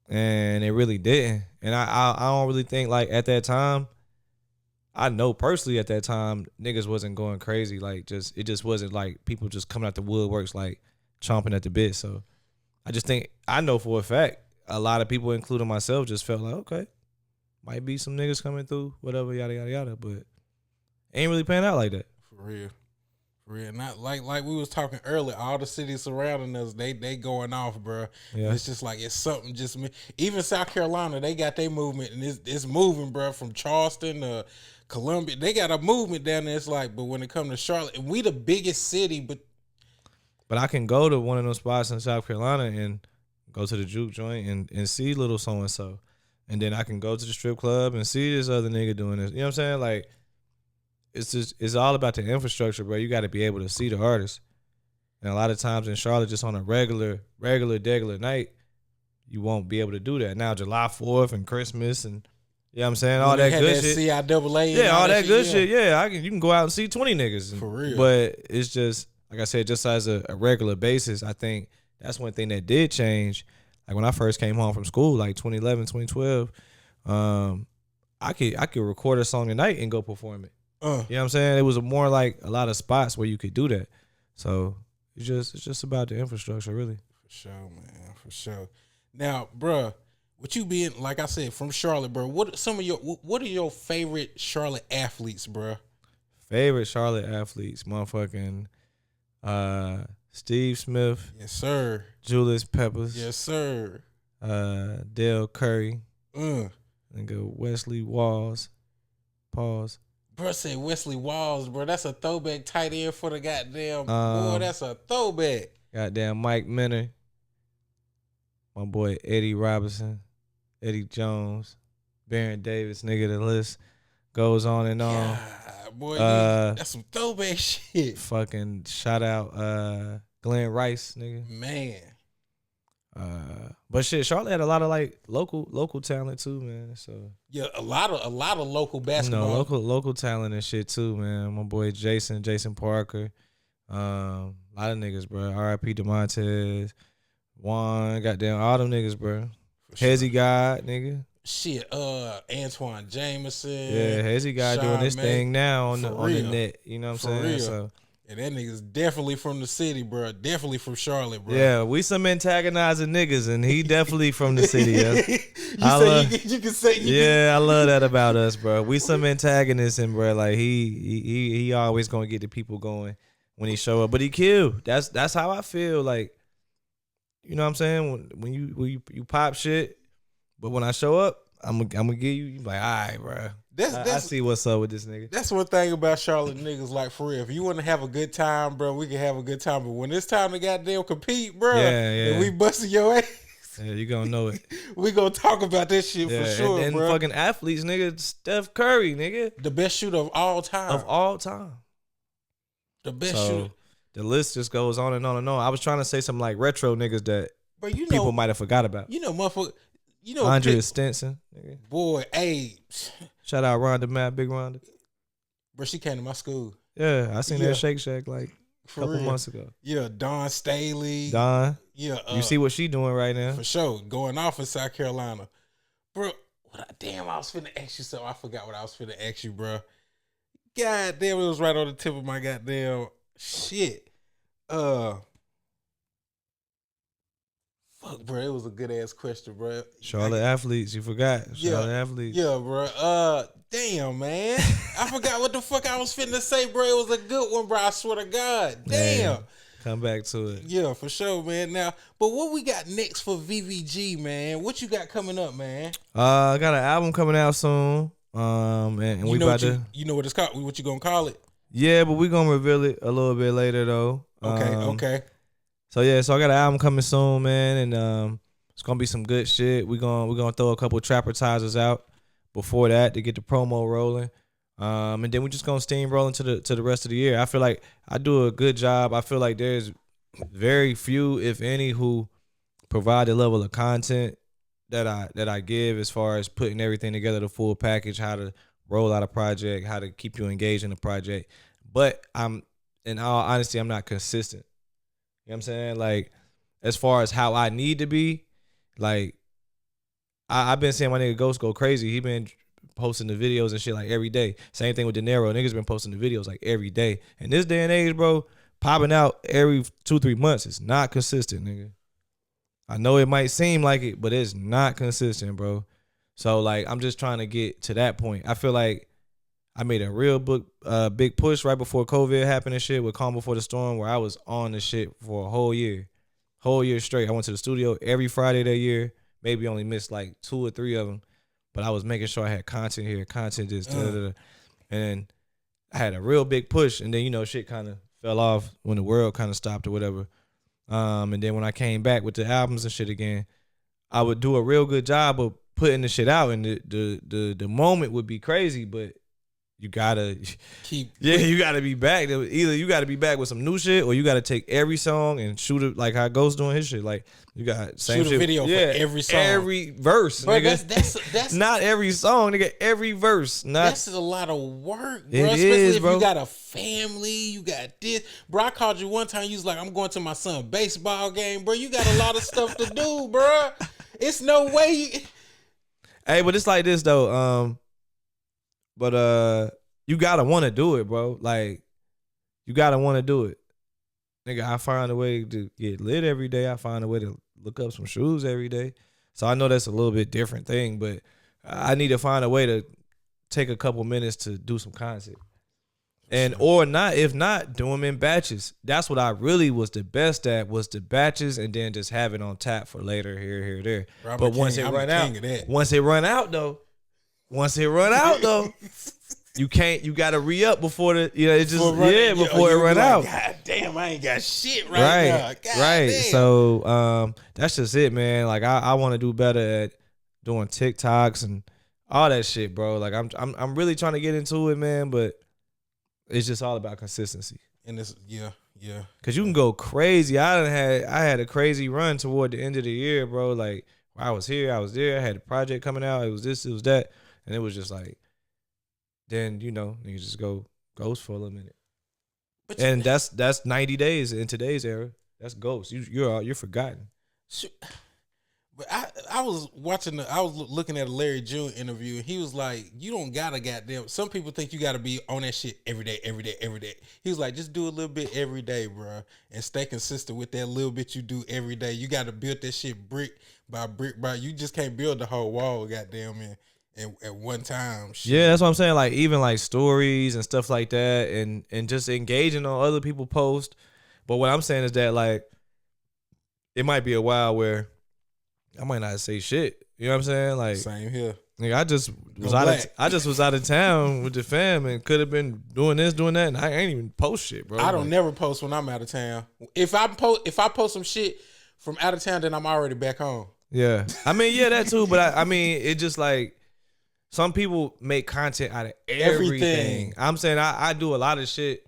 and it really didn't. And I don't really think like at that time. I know personally at that time niggas wasn't going crazy. Like it just wasn't like people just coming out the woodworks like chomping at the bit. So I just think I know for a fact a lot of people, including myself, just felt like okay, might be some niggas coming through, whatever, yada yada yada. But ain't really panning out like that. For real. Not like we was talking earlier. All the cities surrounding us, they going off, bro. Yeah. It's just like it's something. Just even South Carolina, they got their movement, and it's moving, bro. From Charleston to Columbia, they got a movement down there. It's like, but when it comes to Charlotte, and we the biggest city, but I can go to one of those spots in South Carolina and go to the juke joint and see little so and so, and then I can go to the strip club and see this other nigga doing this. You know what I'm saying? Like. It's all about the infrastructure, bro. You got to be able to see the artist. And a lot of times in Charlotte, just on a regular night, you won't be able to do that. Now, July 4th and Christmas and, you know what I'm saying? All that good shit. CIAA. Yeah, all that good shit. Yeah, you can go out and see 20 niggas. For real. But it's just, like I said, just as a regular basis, I think that's one thing that did change. Like when I first came home from school, like 2011, 2012, I could record a song tonight and go perform it. You know what I'm saying? It was more like a lot of spots where you could do that. So it's just about the infrastructure, really. For sure, man. For sure. Now, bruh, with you being, like I said, from Charlotte, bro, what are your favorite Charlotte athletes, bruh? Favorite Charlotte athletes, motherfucking Steve Smith. Yes, sir. Julius Peppers. Yes, sir. Dale Curry. Nigga Wesley Walls. Pause. Bro said Wesley Walls, bro. That's a throwback tight end for the goddamn boy. That's a throwback. Goddamn Mike Minner. My boy Eddie Robinson. Eddie Jones. Baron Davis. Nigga, the list goes on and on. God, boy, that's some throwback shit. Fucking shout out Glenn Rice, nigga. Man. But shit, Charlotte had a lot of like local talent too, man. So yeah, a lot of local basketball. You know, local talent and shit too, man. My boy Jason Parker, a lot of niggas, bro. R.I.P. DeMontez, Juan, goddamn all them niggas, bro. Hezzy God, nigga. Shit, Antoine Jameson. Yeah, Hezzy God Sean doing this May. thing now on the net. You know what I'm saying? Real. So. And that nigga's definitely from the city, bro. Definitely from Charlotte, bro. Yeah, we some antagonizing niggas, and he definitely from the city. Yeah. You can say. I love that about us, bro. We some antagonists, and bro, like he always gonna get the people going when he show up, but he killed. That's how I feel. Like, you know what I'm saying? When you pop shit, but when I show up, I'm gonna give you like, all right, bro. I see what's up with this nigga. That's one thing about Charlotte niggas, like for real. If you want to have a good time, bro, we can have a good time. But when it's time to goddamn compete, bro, and we busting your ass, yeah, you gonna know it. We gonna talk about this shit for sure, and bro. Fucking athletes, nigga. Steph Curry, nigga, the best shooter of all time. The best shooter. The list just goes on and on and on. I was trying to say some like retro niggas that people might have forgot about. You know, motherfucker. You know, Andrea Stinson, nigga. Boy, hey. Shout out Rhonda Matt, Big Rhonda. Bro, she came to my school. Yeah, I seen that Shake Shack like a couple months ago. Yeah, Dawn Staley. Dawn. Yeah. You see what she doing right now? For sure. Going off in South Carolina. Bro, I was finna ask you something. I forgot what I was finna ask you, bro. God damn, it was right on the tip of my goddamn shit. Fuck, Fuck, bro, it was a good ass question, bro. Charlotte athletes, you forgot. Charlotte athletes. Yeah, bro. Damn, man. I forgot what the fuck I was finna say, bro. It was a good one, bro. I swear to God. Damn. Man, come back to it. Yeah, for sure, man. Now, but what we got next for VVG, man? What you got coming up, man? I got an album coming out soon. And we about to. You know what it's called? What you gonna call it? Yeah, but we gonna reveal it a little bit later though. Okay. So I got an album coming soon, man, and it's gonna be some good shit. We're gonna throw a couple trappertisers out before that to get the promo rolling. And then we're just gonna steamroll into the rest of the year. I feel like I do a good job. I feel like there's very few, if any, who provide the level of content that I give as far as putting everything together, the full package, how to roll out a project, how to keep you engaged in the project. But in all honesty, I'm not consistent. You know what I'm saying? Like, as far as how I need to be, like, I've been seeing my nigga Ghost go crazy. He been posting the videos and shit like every day. Same thing with De Niro. Niggas been posting the videos like every day. And this day and age, bro, popping out every 2-3 months is not consistent, nigga. I know it might seem like it, but it's not consistent, bro. So, like, I'm just trying to get to that point. I feel like I made a real big push right before COVID happened and shit with Calm Before the Storm, where I was on the shit for a whole year straight. I went to the studio every Friday that year, maybe only missed like 2 or 3 of them, but I was making sure I had content here, content this, and I had a real big push, and then, shit kind of fell off when the world kind of stopped or whatever. And then when I came back with the albums and shit again, I would do a real good job of putting the shit out, and the moment would be crazy, but you gotta you gotta be back. Either you gotta be back with some new shit, or you gotta take every song and shoot it like how Ghost doing his shit. Like, you got same shoot a shit. video for every song, every verse. Bro, nigga. that's not every song, nigga. Every verse. That's a lot of work, bro. It Especially is, if bro. you got a family, you got this. Bro, I called you one time. You was like, "I'm going to my son's baseball game, bro." You got a lot of stuff to do, bro. It's no way. Hey, but it's like this though. You gotta want to do it, bro. Like, you gotta want to do it, nigga. I find a way to get lit every day. I find a way to look up some shoes every day. So I know that's a little bit different thing, but I need to find a way to take a couple minutes to do some content, if not, do them in batches. That's what I really was the best at, was the batches, and then just have it on tap for later, here, there. But once it run out though, you gotta re-up before it run out. God damn, I ain't got shit right now. God right. Damn. So that's just it, man. Like, I want to do better at doing TikToks and all that shit, bro. Like, I'm really trying to get into it, man, but it's just all about consistency. And this, yeah. Cause you can go crazy. I had a crazy run toward the end of the year, bro. Like, I was here, I was there. I had a project coming out. It was this, it was that, and it was just like, then niggas just go Ghost for a little minute. And that's 90 days in today's era. That's Ghost. You're forgotten. But I was looking at a Larry June interview, and he was like, "You don't gotta goddamn." Some people think you gotta be on that shit every day. He was like, "Just do a little bit every day, bro, and stay consistent with that little bit you do every day. You got to build that shit brick by brick. You just can't build the whole wall, goddamn, man." At one time. Shit. Yeah, that's what I'm saying. Like, even like stories and stuff like that, and just engaging on other people's posts. But what I'm saying is that, like, it might be a while where I might not say shit. You know what I'm saying? Like, same here. Like, I just was out of town with the fam and could have been doing this, doing that, and I ain't even post shit, bro. I don't never post when I'm out of town. If I post some shit from out of town, then I'm already back home. Yeah, I mean, yeah, that too. But I mean, it just like, some people make content out of everything. I'm saying I do a lot of shit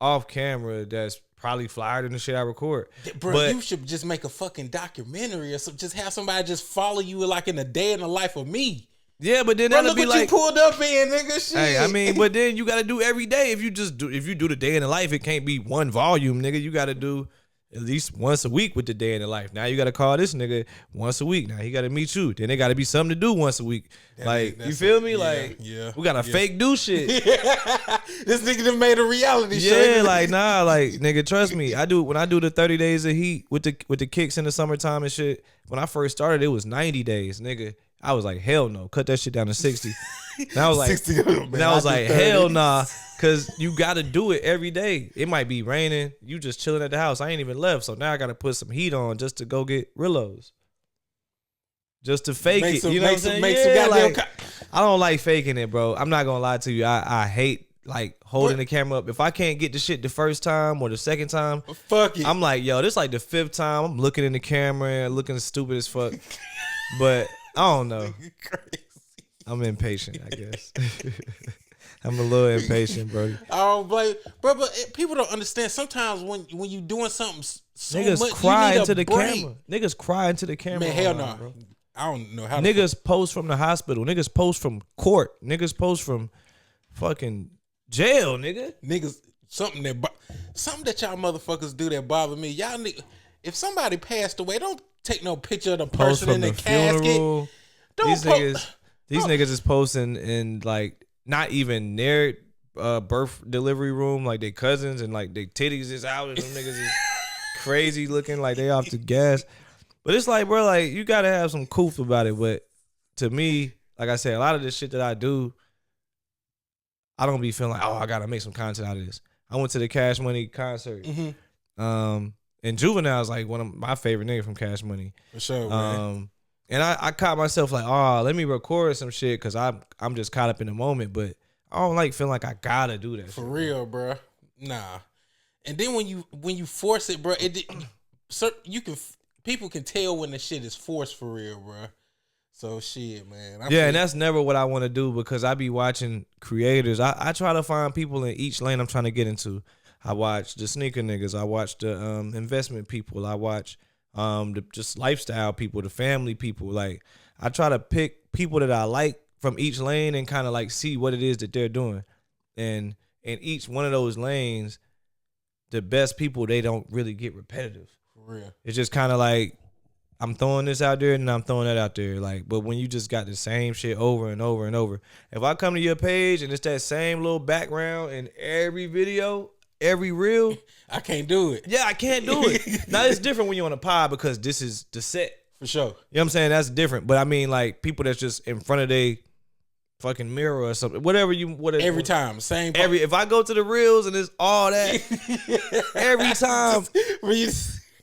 off camera that's probably flyer than the shit I record. Bro, but you should just make a fucking documentary or something. Just have somebody just follow you like in a day in the life of me. Yeah, but then that'll be like, look what you pulled up in, nigga. Shit. Hey, I mean, but then you got to do every day. If you do the day in the life, it can't be one volume, nigga. You got to do at least once a week with the day in the life. Now you got to call this nigga once a week. Now he got to meet you. Then they got to be something to do once a week. You feel me? We got to fake do shit. This nigga done made a reality show. Yeah, nigga, trust me. When I do the 30 days of heat with the kicks in the summertime and shit. When I first started, it was 90 days, nigga. I was like, hell no, cut that shit down to 60. And I was like, 60, man, I was like, hell nah. Cause you gotta do it every day. It might be raining. You just chilling at the house. I ain't even left. So now I gotta put some heat on just to go get Rillos. Just to fake it. You know what I'm saying? I don't like faking it, bro. I'm not gonna lie to you. I hate like holding the camera up. If I can't get the shit the first time or the second time, fuck it. I'm like, yo, this like the 5th time. I'm looking in the camera and looking stupid as fuck. But I don't know. I'm impatient, I guess. I'm a little impatient, bro. I don't blame, bro. But people don't understand. Sometimes when you doing something so niggas much, cry you need into a the break. camera. Niggas cry into the camera. Man, hell no. Bro. I don't know how. Niggas post from the hospital. Niggas post from court. Niggas post from fucking jail, nigga. Niggas, something that y'all motherfuckers do that bother me. Y'all, if somebody passed away, don't take no picture of the person in the casket. Funeral. These niggas is posting in like not even their birth delivery room, like their cousins, and like their titties is out and them niggas is crazy looking like they off the gas. But it's like, bro, like you gotta have some coof about it. But to me, like I said, a lot of this shit that I do, I don't be feeling like, oh, I gotta make some content out of this. I went to the Cash Money concert. Mm-hmm. And Juvenile is like one of my favorite niggas from Cash Money. For sure, man. And I caught myself like, oh, let me record some shit because I'm just caught up in the moment. But I don't like feeling like I gotta do that. For shit, real, bro. Nah. And then when you force it, bro, people can tell when the shit is forced for real, bro. So shit, man. And that's never what I want to do because I be watching creators. I try to find people in each lane I'm trying to get into. I watch the sneaker niggas. I watch the investment people. I watch the just lifestyle people, the family people. Like I try to pick people that I like from each lane and kind of like see what it is that they're doing. And in each one of those lanes, the best people, they don't really get repetitive. For real. It's just kind of like I'm throwing this out there and I'm throwing that out there. Like, but when you just got the same shit over and over and over, if I come to your page and it's that same little background in every video, every reel, I can't do it. Yeah, I can't do it. Now it's different when you're on a pod because this is the set. For sure. You know what I'm saying? That's different. But I mean, like people that's just in front of their fucking mirror or something. Whatever. Every time. Same. If I go to the reels and it's all that, every time.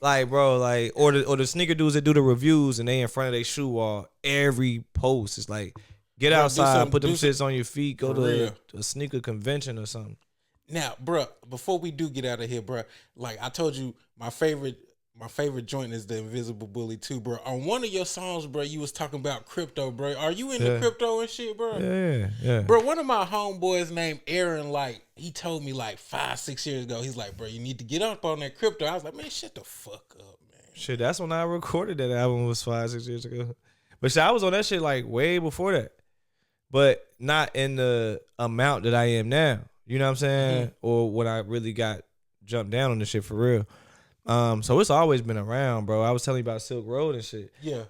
Like, bro, like, or the sneaker dudes that do the reviews and they in front of their shoe wall, every post is like, get outside, put them shits on your feet, go to a sneaker convention or something. Now, bro, before we do get out of here, bro, like I told you, my favorite joint is the Invisible Bully 2, bro. On one of your songs, bro, you was talking about crypto, bro. Are you into crypto and shit, bro? Yeah. Bro, one of my homeboys named Aaron, like, he told me like 5-6 years ago, he's like, bro, you need to get up on that crypto. I was like, man, shut the fuck up, man. Shit, that's when I recorded that album was 5-6 years ago. But shit, I was on that shit like way before that. But not in the amount that I am now. You know what I'm saying? Mm-hmm. Or when I really got jumped down on this shit for real. So it's always been around, bro. I was telling you about Silk Road and shit. Yeah.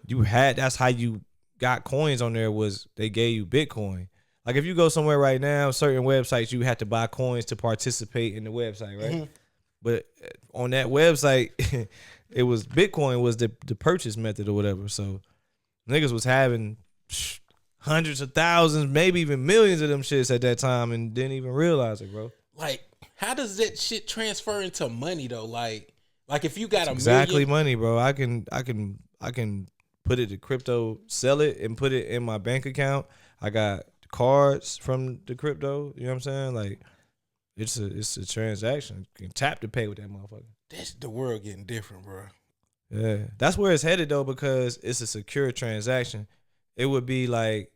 That's how you got coins on there was they gave you Bitcoin. Like if you go somewhere right now, certain websites, you have to buy coins to participate in the website, right? Mm-hmm. But on that website, it was Bitcoin was the purchase method or whatever. So niggas was having hundreds of thousands, maybe even millions of them shits at that time and didn't even realize it, bro. Like, how does that shit transfer into money though? Like if you got exactly money, bro. I can put it to crypto, sell it, and put it in my bank account. I got cards from the crypto. You know what I'm saying? Like, it's a transaction. You can tap to pay with that motherfucker. That's the world getting different, bro. Yeah, that's where it's headed though because it's a secure transaction. It would be like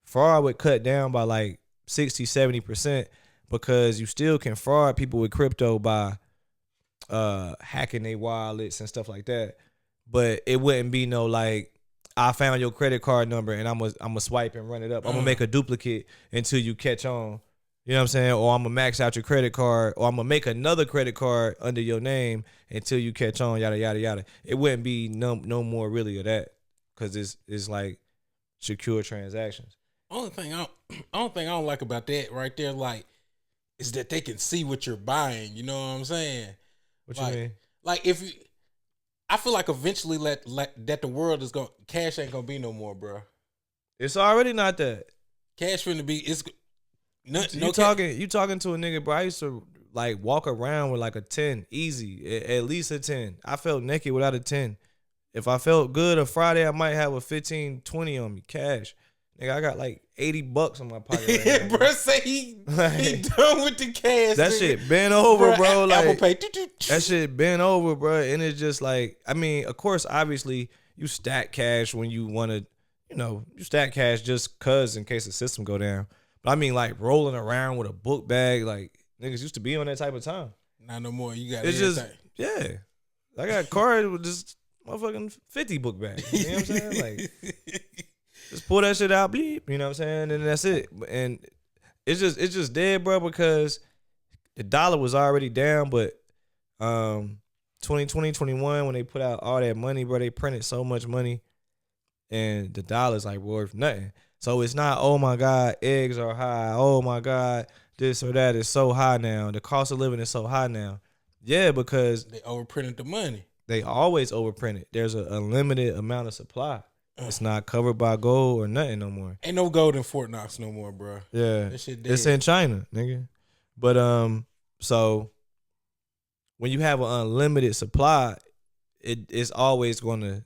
fraud would cut down by like 60-70% because you still can fraud people with crypto by hacking their wallets and stuff like that. But it wouldn't be no like I found your credit card number and I'm a swipe and run it up. I'm gonna make a duplicate until you catch on. You know what I'm saying? Or I'm gonna max out your credit card, or I'm gonna make another credit card under your name until you catch on, yada yada yada. It wouldn't be no more really of that, because it's like secure transactions. Only thing I don't like about that right there, like, is that they can see what you're buying. You know what I'm saying? What like, you mean? Like if you, I feel like eventually that the world is going, cash ain't gonna be no more, bro. It's already not that. Cash finna be You talking to a nigga, bro. I used to like walk around with like a 10, easy, at least a 10. I felt naked without a 10. If I felt good on Friday, I might have a 15, 20 on me, cash. Nigga, I got like $80 in my pocket. Yeah, right, bro. Say he done with the cash. That nigga. Shit bent over, bro. Like Apple Pay. That shit bent over, bro. And it's just like, I mean, of course, obviously, you stack cash when you want to, you stack cash just cause in case the system go down. But I mean, like rolling around with a book bag, like niggas used to be on that type of time. Not no more. You got it's everything. Just, yeah. I got a card with just motherfucking 50 book bags. You know what I'm saying? Like, just pull that shit out, bleep. You know what I'm saying? And that's it. And it's just dead, bro, because the dollar was already down, but 2020, 21, when they put out all that money, bro, they printed so much money, and the dollar's like worth nothing. So it's not, oh my God, eggs are high. Oh my God, this or that is so high now. The cost of living is so high now. Yeah, because they overprinted the money. They always overprint it. There's a limited amount of supply. It's not covered by gold or nothing no more. Ain't no gold in Fort Knox no more, bro. Yeah, that shit dead. It's in China, nigga. But so when you have an unlimited supply, it's always going to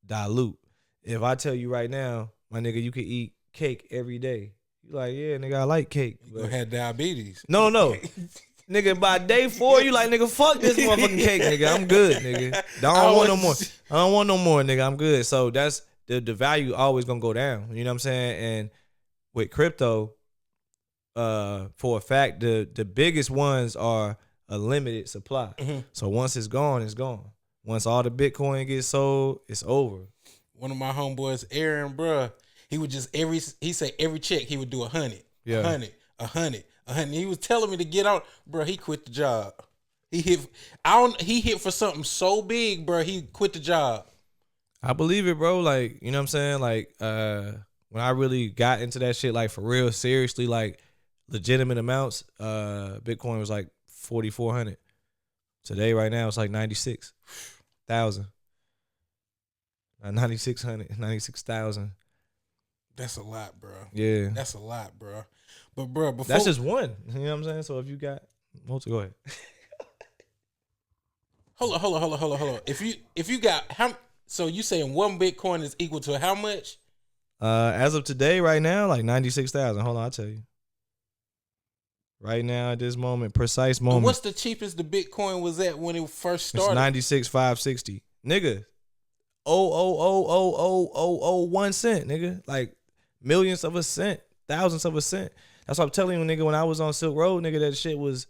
dilute. If I tell you right now, my nigga, you could eat cake every day. You like, yeah, nigga, I like cake. You gonna have diabetes. No. Nigga, by day 4, you like, nigga, fuck this motherfucking cake, nigga. I'm good, nigga. I don't want no more. I don't want no more, nigga. I'm good. So that's the value always gonna go down. You know what I'm saying? And with crypto, for a fact, the biggest ones are a limited supply. Mm-hmm. So once it's gone, it's gone. Once all the Bitcoin gets sold, it's over. One of my homeboys, Aaron, bruh, he would just he said every check he would do 100, yeah, 100. He was telling me to get out, bro. He quit the job. He hit for something so big, bro. He quit the job. I believe it, bro. Like, you know what I'm saying? Like, when I really got into that shit, like for real, seriously, like legitimate amounts, Bitcoin was like 4,400. Today, right now, it's like 96,000. 9,600, 96,000. That's a lot, bro. Yeah. That's a lot, bro. But, bro, before... That's just one. You know what I'm saying? So if you got... Go ahead. Hold on. If you got... how? So you saying one Bitcoin is equal to how much? As of today, right now, like 96,000. Hold on, I'll tell you. Right now, at this moment, precise moment. And what's the cheapest the Bitcoin was at when it first started? It's 96,560. Nigga. 0.00001 cent, nigga. Like millions of a cent, thousands of a cent. That's what I'm telling you, nigga. When I was on Silk Road, nigga, that shit was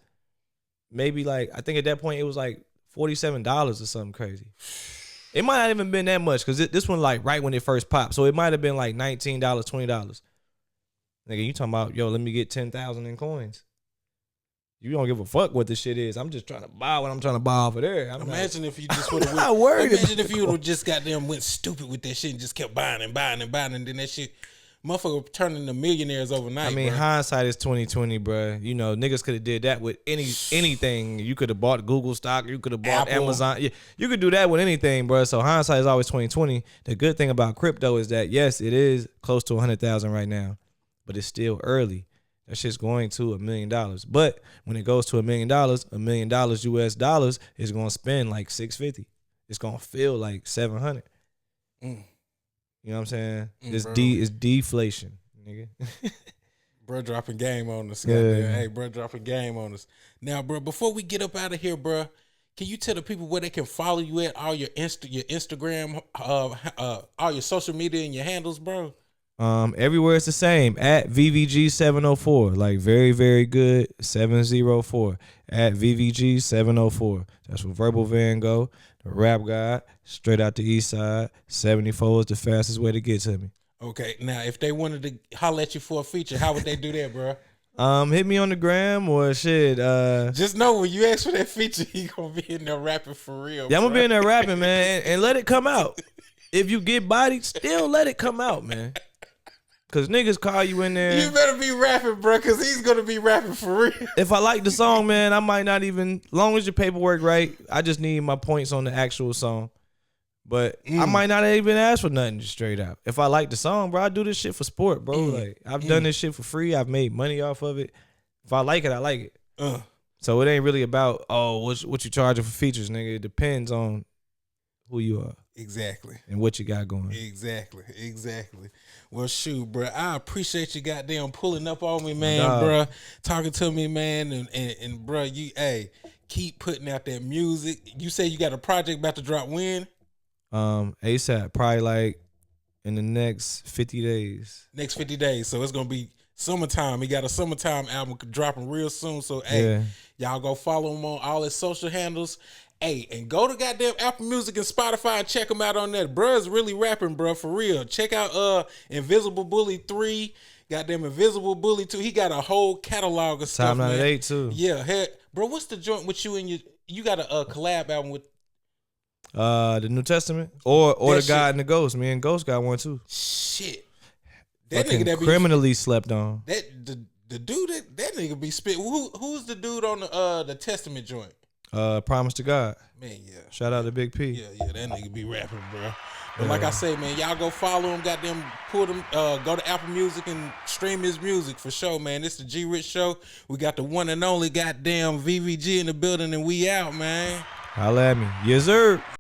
maybe like, I think at that point it was like $47 or something crazy. It might not even been that much, because this one like right when it first popped. So it might have been like $19, $20. Nigga, you talking about, yo, let me get 10,000 in coins. You don't give a fuck what this shit is. I'm just trying to buy what I'm trying to buy over there. Imagine if you just would have Imagine if you would have just goddamn went stupid with that shit and just kept buying, and then that shit, motherfucker, turning into millionaires overnight. I mean, bro. Hindsight is 2020, bro. You know, niggas could have did that with anything. You could have bought Google stock. You could have bought Apple. Amazon. Yeah, you could do that with anything, bro. So hindsight is always 2020. The good thing about crypto is that yes, it is close to 100,000 right now, but it's still early. That shit's going to $1 million. But when it goes to $1 million, $1 million US dollars is going to spend like 650. It's going to feel like 700. You know what I'm saying? It's deflation, nigga. Bro dropping game on us. Yeah. Hey, bro dropping game on us. Now, bro, before we get up out of here, bro, can you tell the people where they can follow you at, all your Instagram, all your social media and your handles, bro? Everywhere it's the same, at VVG 704, like very, very good 704, at VVG 704. That's where Verbal Van go, the rap guy, straight out the east side. 74 is the fastest way to get to me. Okay, now if they wanted to holler at you for a feature, how would they do that, bro? Hit me on the gram or shit. Just know when you ask for that feature, he gonna be in there rapping for real. Yeah, I'm gonna bro. be in there rapping, man, and let it come out. If you get bodied, still let it come out, man. Cause niggas call you in there. You better be rapping, bro, cause he's gonna be rapping for real. If I like the song, man, I might not even. Long as your paperwork right, I just need my points on the actual song. But I might not even ask for nothing just straight out. If I like the song, bro, I do this shit for sport, bro. Like I've done this shit for free. I've made money off of it. If I like it, I like it. So it ain't really about what you charging for features, nigga. It depends on who you are. Exactly. And what you got going. Exactly. Well, shoot, bro. I appreciate you goddamn pulling up on me, man, bro. Talking to me, man, and bro, you keep putting out that music. You say you got a project about to drop when? ASAP, probably like in the next 50 days. Next 50 days. So it's gonna be summertime. He got a summertime album dropping real soon. So y'all go follow him on all his social handles. Hey, and go to goddamn Apple Music and Spotify and check him out on that. Bruh's really rapping, bruh, for real. Check out Invisible Bully 3, goddamn Invisible Bully 2. He got a whole catalog of stuff, Time 98 too. Yeah, bro, what's the joint with you and you got a collab album with the New Testament or the God and the Ghost. Me and Ghost got one too. Shit. That fucking nigga that be criminally slept on. That the dude that nigga be spit. Who's the dude on the Testament joint? Promise to God. Man, yeah. Shout out to Big P. Yeah, that nigga be rapping, bro. But like I say, man, y'all go follow him, goddamn, pull them, go to Apple Music and stream his music for sure, man. This the G Rich Show. We got the one and only goddamn VVG in the building, and we out, man. Holla at me. Yes, sir.